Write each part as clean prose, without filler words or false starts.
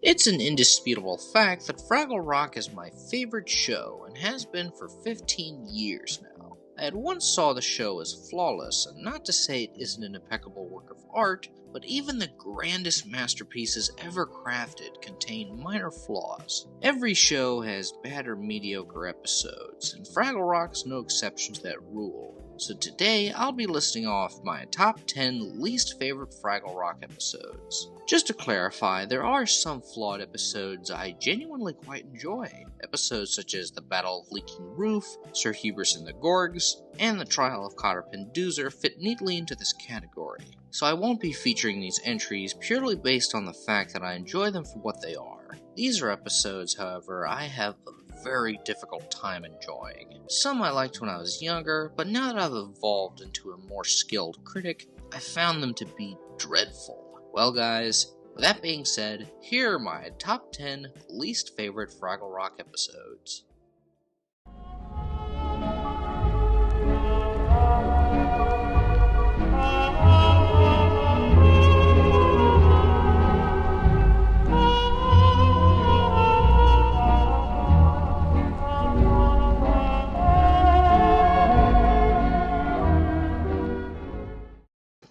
It's an indisputable fact that Fraggle Rock is my favorite show and has been for 15 years now. I had once saw the show as flawless, and not to say it isn't an impeccable work of art, but even the grandest masterpieces ever crafted contain minor flaws. Every show has bad or mediocre episodes, and Fraggle Rock's no exception to that rule. So today, I'll be listing off my top 10 least favorite Fraggle Rock episodes. Just to clarify, there are some flawed episodes I genuinely quite enjoy. Episodes such as the Battle of Leaking Roof, Sir Hubris and the Gorgs, and the Trial of Cotterpin Doozer fit neatly into this category. So I won't be featuring these entries purely based on the fact that I enjoy them for what they are. These are episodes, however, I have a very difficult time enjoying. Some I liked when I was younger, but now that I've evolved into a more skilled critic, I found them to be dreadful. Well guys, with that being said, here are my top 10 least favorite Fraggle Rock episodes.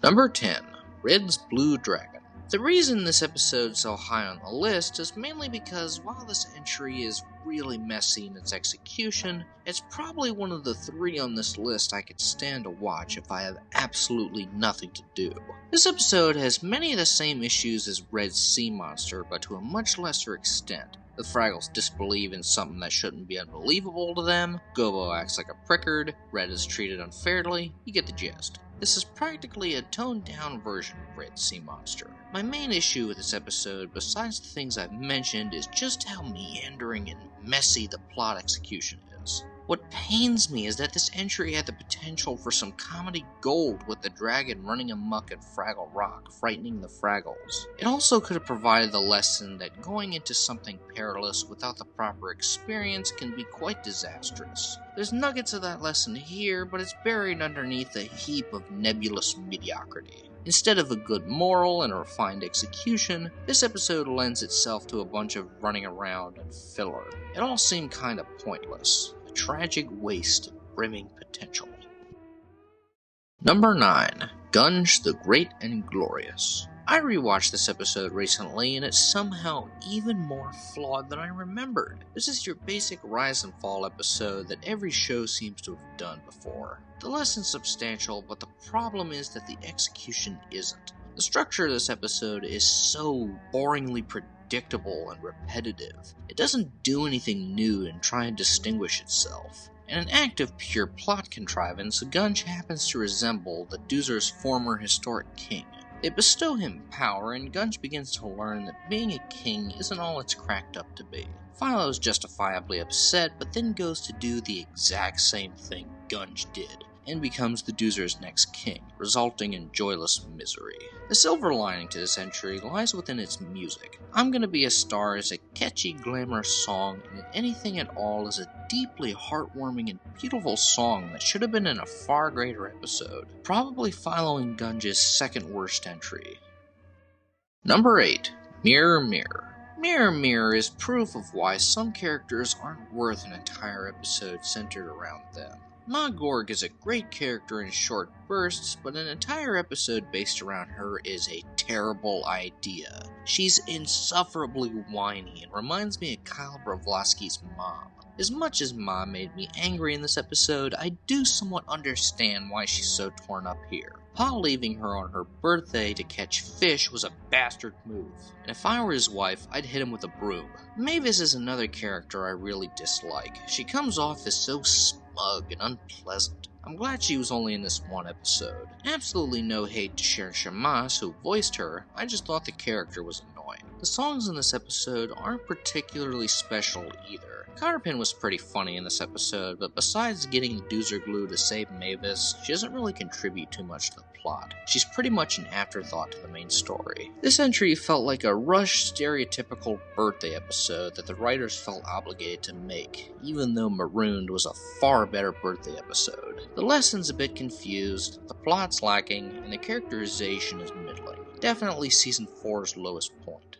Number 10. Red's Blue Dragon. The reason this episode's so high on the list is mainly because while this entry is really messy in its execution, it's probably one of the 3 on this list I could stand to watch if I have absolutely nothing to do. This episode has many of the same issues as Red's Sea Monster, but to a much lesser extent. The Fraggles disbelieve in something that shouldn't be unbelievable to them, Gobo acts like a prickard, Red is treated unfairly, you get the gist. This is practically a toned-down version of Red's Sea Monster. My main issue with this episode, besides the things I've mentioned, is just how meandering and messy the plot execution is. What pains me is that this entry had the potential for some comedy gold with the dragon running amok at Fraggle Rock, frightening the Fraggles. It also could have provided the lesson that going into something perilous without the proper experience can be quite disastrous. There's nuggets of that lesson here, but it's buried underneath a heap of nebulous mediocrity. Instead of a good moral and a refined execution, this episode lends itself to a bunch of running around and filler. It all seemed kinda pointless. A tragic waste of brimming potential. Number 9. Gunge the Great and Glorious. I rewatched this episode recently, and it's somehow even more flawed than I remembered. This is your basic rise and fall episode that every show seems to have done before. The lesson's substantial, but the problem is that the execution isn't. The structure of this episode is so boringly predictable and repetitive. It doesn't do anything new and try and distinguish itself. In an act of pure plot contrivance, Gunge happens to resemble the Doozer's former historic king. They bestow him power, and Gunge begins to learn that being a king isn't all it's cracked up to be. Philo is justifiably upset, but then goes to do the exact same thing Gunge did, and becomes the Doozer's next king, resulting in joyless misery. The silver lining to this entry lies within its music. I'm Gonna Be a Star is a catchy, glamorous song, and Anything at All is a deeply heartwarming and beautiful song that should have been in a far greater episode, probably following Gunge's second worst entry. Number 8. Mirror Mirror. Mirror Mirror is proof of why some characters aren't worth an entire episode centered around them. Ma Gorg is a great character in short bursts, but an entire episode based around her is a terrible idea. She's insufferably whiny and reminds me of Kyle Bravlowski's mom. As much as Ma made me angry in this episode, I do somewhat understand why she's so torn up here. Pa leaving her on her birthday to catch fish was a bastard move, and if I were his wife, I'd hit him with a broom. Mavis is another character I really dislike. She comes off as so smug and unpleasant. I'm glad she was only in this one episode. Absolutely no hate to Sharon Shamas, who voiced her, I just thought the character was annoying. The songs in this episode aren't particularly special either. Cotterpin was pretty funny in this episode, but besides getting Doozer Glue to save Mavis, she doesn't really contribute too much to the plot. She's pretty much an afterthought to the main story. This entry felt like a rushed, stereotypical birthday episode that the writers felt obligated to make, even though Marooned was a far better birthday episode. The lesson's a bit confused, the plot's lacking, and the characterization is middling. Definitely Season 4's lowest point.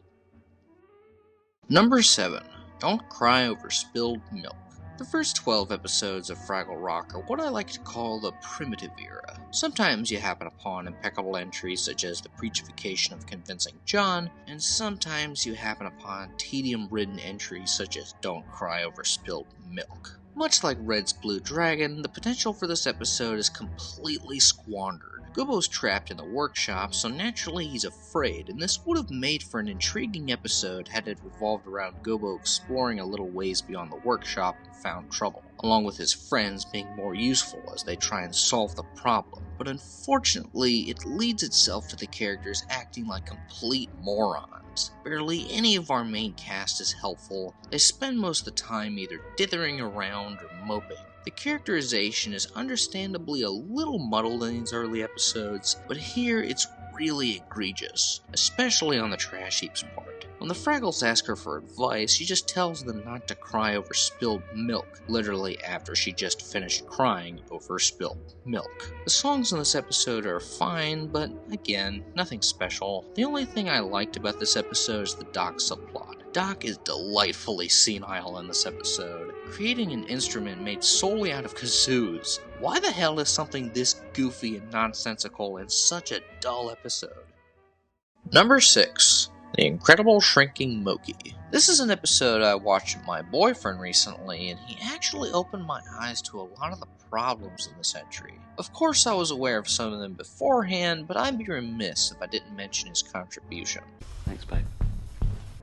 Number 7. Don't Cry Over Spilled Milk. The first 12 episodes of Fraggle Rock are what I like to call the primitive era. Sometimes you happen upon impeccable entries such as the preachification of Convincing John, and sometimes you happen upon tedium-ridden entries such as Don't Cry Over Spilled Milk. Much like Red's Blue Dragon, the potential for this episode is completely squandered. Gobbo's trapped in the workshop, so naturally he's afraid, and this would have made for an intriguing episode had it revolved around Gobbo exploring a little ways beyond the workshop and found trouble, along with his friends being more useful as they try and solve the problem. But unfortunately, it leads itself to the characters acting like complete morons. Barely any of our main cast is helpful. They spend most of the time either dithering around or moping. The characterization is understandably a little muddled in these early episodes, but here it's really egregious, especially on the Trash Heap's part. When the Fraggles ask her for advice, she just tells them not to cry over spilled milk, literally after she just finished crying over spilled milk. The songs in this episode are fine, but again, nothing special. The only thing I liked about this episode is the Doc subplot. Doc is delightfully senile in this episode, creating an instrument made solely out of kazoos. Why the hell is something this goofy and nonsensical in such a dull episode? Number 6. The Incredible Shrink Moi. This is an episode I watched with my boyfriend recently, and he actually opened my eyes to a lot of the problems in this entry. Of course I was aware of some of them beforehand, but I'd be remiss if I didn't mention his contribution. Thanks, babe.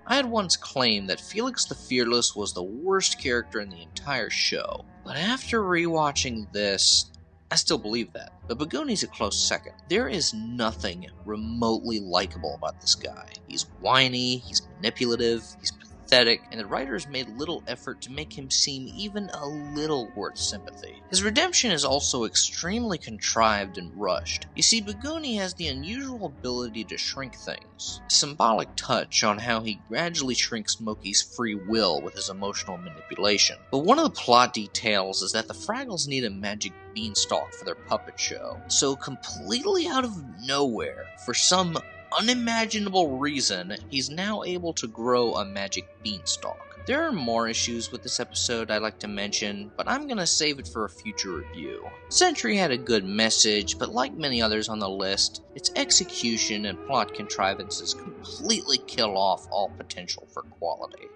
I had once claimed that Felix the Fearless was the worst character in the entire show, but after rewatching this, I still believe that. But Bagoni's a close second. There is nothing remotely likable about this guy. He's whiny, he's manipulative, he's pathetic, and the writers made little effort to make him seem even a little worth sympathy. His redemption is also extremely contrived and rushed. You see, Bagoni has the unusual ability to shrink things, a symbolic touch on how he gradually shrinks Moki's free will with his emotional manipulation. But one of the plot details is that the Fraggles need a magic beanstalk for their puppet show, so completely out of nowhere, for some unimaginable reason, he's now able to grow a magic beanstalk. There are more issues with this episode I'd like to mention, but I'm gonna save it for a future review. This entry had a good message, but like many others on the list, its execution and plot contrivances completely kill off all potential for quality.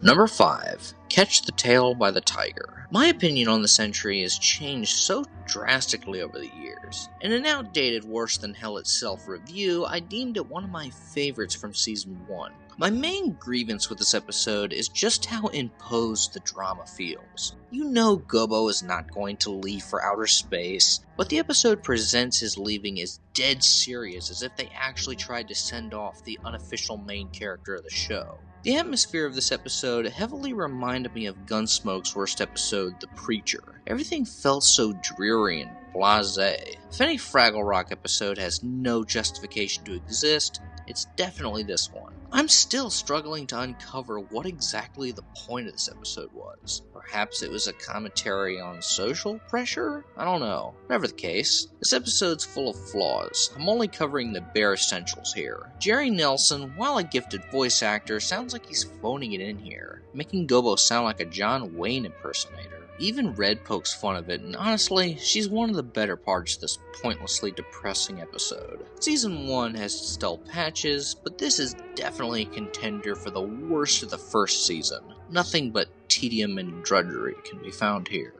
Number 5. Catch the Tail by the Tiger. My opinion on this entry has changed so drastically over the years. In an outdated Worse Than Hell Itself review, I deemed it one of my favorites from Season 1. My main grievance with this episode is just how imposed the drama feels. You know Gobbo is not going to leave for outer space, but the episode presents his leaving as dead serious, as if they actually tried to send off the unofficial main character of the show. The atmosphere of this episode heavily reminded me of Gunsmoke's worst episode, The Preacher. Everything felt so dreary and blasé. If any Fraggle Rock episode has no justification to exist, it's definitely this one. I'm still struggling to uncover what exactly the point of this episode was. Perhaps it was a commentary on social pressure? I don't know. Whatever the case, this episode's full of flaws. I'm only covering the bare essentials here. Jerry Nelson, while a gifted voice actor, sounds like he's phoning it in here, making Gobbo sound like a John Wayne impersonator. Even Red pokes fun of it, and honestly, she's one of the better parts of this pointlessly depressing episode. Season 1 has its dull patches, but this is definitely a contender for the worst of the first season. Nothing but tedium and drudgery can be found here.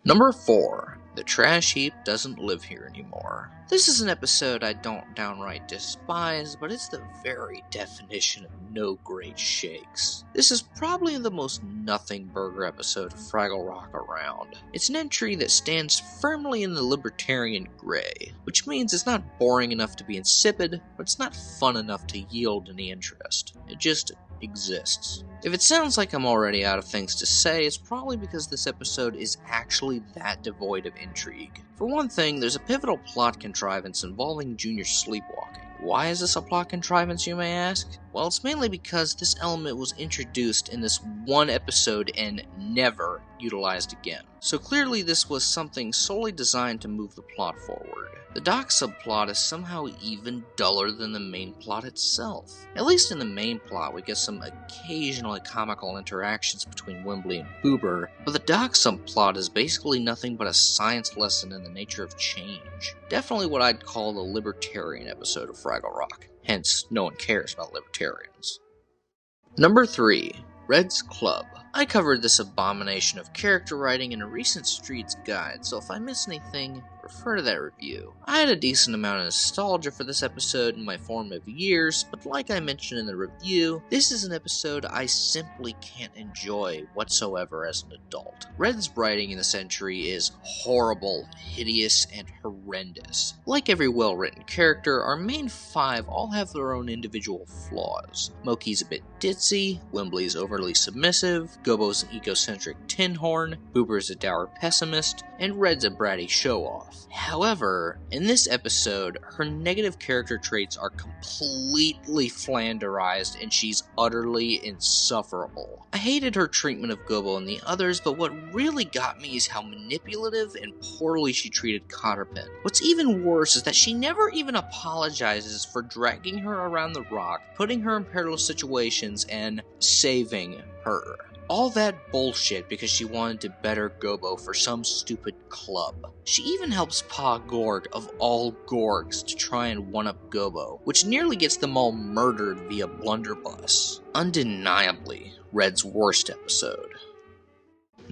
Number 4. The Trash Heap Doesn't Live Here Anymore. This is an episode I don't downright despise, but it's the very definition of no great shakes. This is probably the most nothing burger episode of Fraggle Rock around. It's an entry that stands firmly in the libertarian gray, which means it's not boring enough to be insipid, but it's not fun enough to yield any interest. It just exists. If it sounds like I'm already out of things to say, it's probably because this episode is actually that devoid of intrigue. For one thing, there's a pivotal plot contrivance involving Junior sleepwalking. Why is this a plot contrivance, you may ask? Well, it's mainly because this element was introduced in this one episode and never utilized again. So clearly this was something solely designed to move the plot forward. The dock subplot is somehow even duller than the main plot itself. At least in the main plot we get some occasionally comical interactions between Wembley and Boober, but the dock subplot is basically nothing but a science lesson in the nature of change. Definitely what I'd call the libertarian episode of Fraggle Rock. Hence, no one cares about libertarians. Number 3. Red's Club. I covered this abomination of character writing in a recent Streets guide, so if I miss anything, refer to that review. I had a decent amount of nostalgia for this episode in my formative years, but like I mentioned in the review, this is an episode I simply can't enjoy whatsoever as an adult. Red's writing in this entry is horrible, hideous, and horrendous. Like every well-written character, our main 5 all have their own individual flaws. Moki's a bit ditzy, Wembley's overly submissive, Gobo's an egocentric tin horn, Boober's a dour pessimist, and Red's a bratty show-off. However, in this episode, her negative character traits are completely flanderized and she's utterly insufferable. I hated her treatment of Gobo and the others, but what really got me is how manipulative and poorly she treated Cotterpin. What's even worse is that she never even apologizes for dragging her around the rock, putting her in perilous situations, and saving her. All that bullshit because she wanted to better Gobo for some stupid club. She even helps Pa Gorg of all Gorgs to try and one-up Gobo, which nearly gets them all murdered via blunderbuss. Undeniably, Red's worst episode.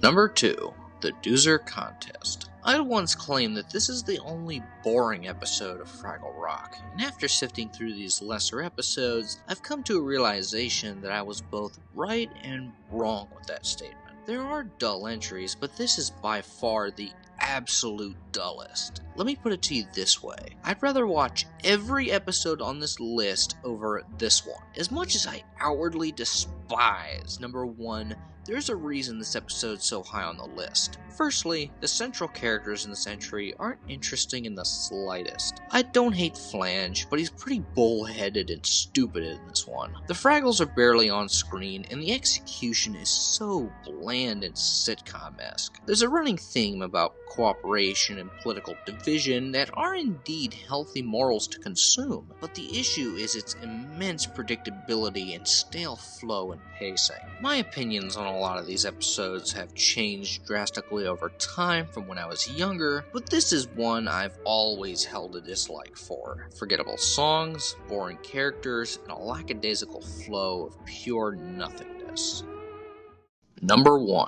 Number 2. The Doer Contest. I once claimed that this is the only boring episode of Fraggle Rock, and after sifting through these lesser episodes, I've come to a realization that I was both right and wrong with that statement. There are dull entries, but this is by far the absolute dullest. Let me put it to you this way. I'd rather watch every episode on this list over this one. As much as I outwardly despise number 1, there's a reason this episode's so high on the list. Firstly, the central characters in this entry aren't interesting in the slightest. I don't hate Flange, but he's pretty bullheaded and stupid in this one. The Fraggles are barely on screen, and the execution is so bland and sitcom-esque. There's a running theme about cooperation and political division that are indeed healthy morals to consume, but the issue is its immense predictability and stale flow and pacing. My opinions on a lot of these episodes have changed drastically over time from when I was younger, but this is one I've always held a dislike for. Forgettable songs, boring characters, and a lackadaisical flow of pure nothingness. Number 1.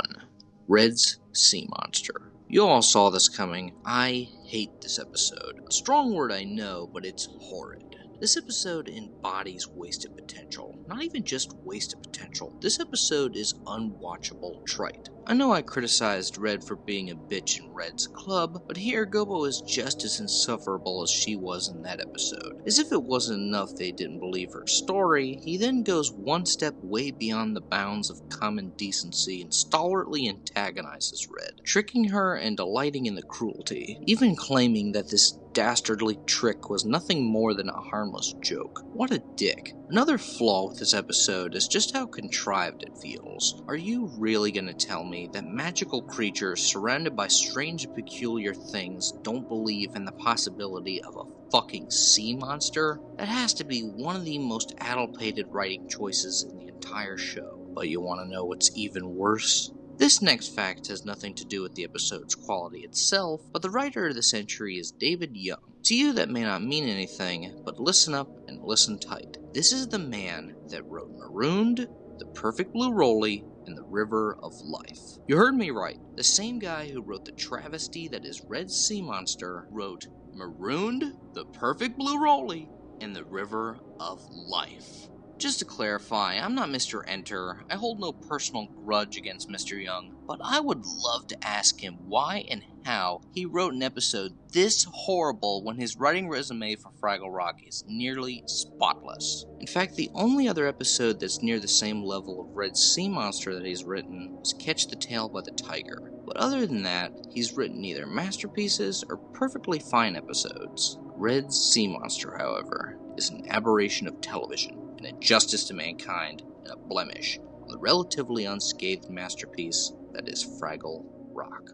Red's Sea Monster. You all saw this coming. I hate this episode. A strong word I know, but it's horrid. This episode embodies wasted potential. Not even just wasted potential. This episode is unwatchable trite. I know I criticized Red for being a bitch in Red's Club, but here Gobo is just as insufferable as she was in that episode. As if it wasn't enough they didn't believe her story, he then goes one step way beyond the bounds of common decency and stalwartly antagonizes Red, tricking her and delighting in the cruelty, even claiming that this dastardly trick was nothing more than a harmless joke. What a dick. Another flaw with this episode is just how contrived it feels. Are you really gonna tell me that magical creatures surrounded by strange and peculiar things don't believe in the possibility of a fucking sea monster? That has to be one of the most addlepated writing choices in the entire show. But you wanna know what's even worse? This next fact has nothing to do with the episode's quality itself, but the writer of this entry is David Young. To you that may not mean anything, but listen up and listen tight. This is the man that wrote Marooned, The Perfect Blue Rolly, and The River of Life. You heard me right. The same guy who wrote the travesty that is Red's Sea Monster wrote Marooned, The Perfect Blue Rolly, and The River of Life. Just to clarify, I'm not Mr. Enter. I hold no personal grudge against Mr. Young, but I would love to ask him why and how he wrote an episode this horrible when his writing resume for Fraggle Rock is nearly spotless. In fact, the only other episode that's near the same level of Red's Sea Monster that he's written is Catch the Tail by the Tiger. But other than that, he's written either masterpieces or perfectly fine episodes. Red's Sea Monster, however, is an aberration of television. and a justice to mankind, and a blemish on the relatively unscathed masterpiece that is Fraggle Rock.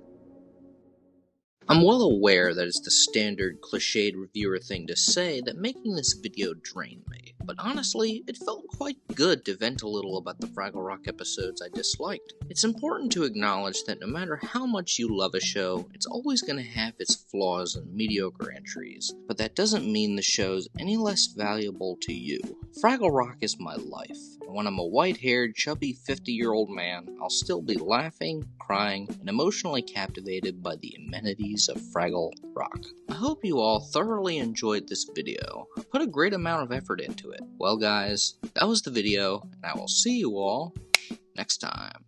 I'm well aware that it's the standard cliched reviewer thing to say that making this video drained me, but honestly, it felt quite good to vent a little about the Fraggle Rock episodes I disliked. It's important to acknowledge that no matter how much you love a show, it's always going to have its flaws and mediocre entries, but that doesn't mean the show's any less valuable to you. Fraggle Rock is my life, and when I'm a white-haired, chubby 50-year-old man, I'll still be laughing, crying, and emotionally captivated by the amenities of Fraggle Rock. I hope you all thoroughly enjoyed this video. I put a great amount of effort into it. Well guys, that was the video, and I will see you all next time.